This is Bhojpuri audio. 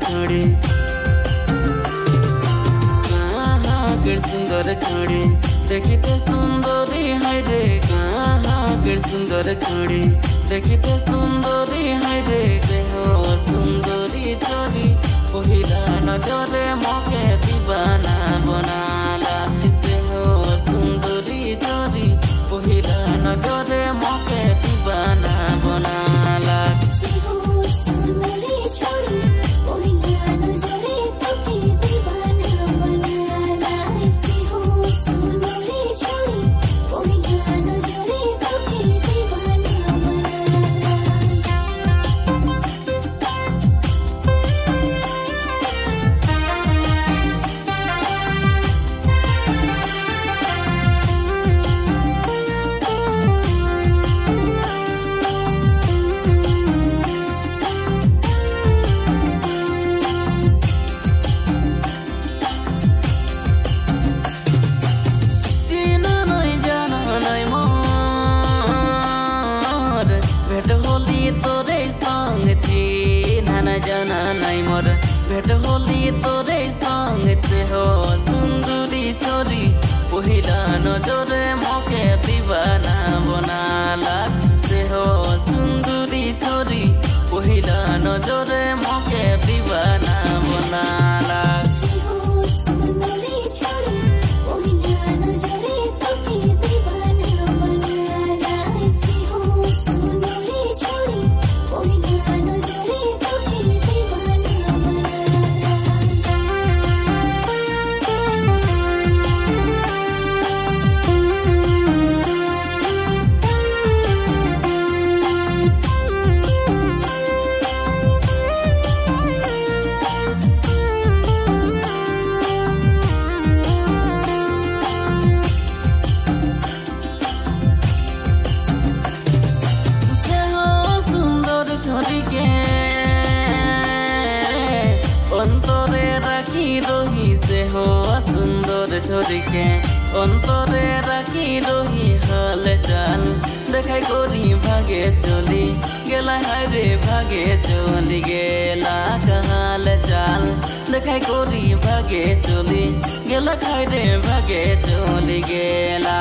छोड़ी कहाँ सुंदर छोड़ी देखते सुंदरी है रे कहाँ सुंदर छोड़ी देखते सुंदरी है रे देहो सुंदरी छोड़ी पहिला नजरे मोके दीवाना बनाला से हो सुंदरी छोड़ी पहिला नजरे मोके दीवाना बनाला भेट होली तोरे संग थी नाना जाना नहीं मोर भेट होली तोरे संग से हो सुंदरी छोरी पहिला नजरे मोके दीवाना बनाला से हो सुंदरी छोरी पहिला नजरे मोके दीवाना बनाला अंतरे राखी रही से हो सुंदर छोरी के अंतरे राखी रही हाल चाल देखाई करी भागे चली गेला रे भागे चली गेला हाल चाल देखाई करी भागे चली गेला रे भागे चली गेला।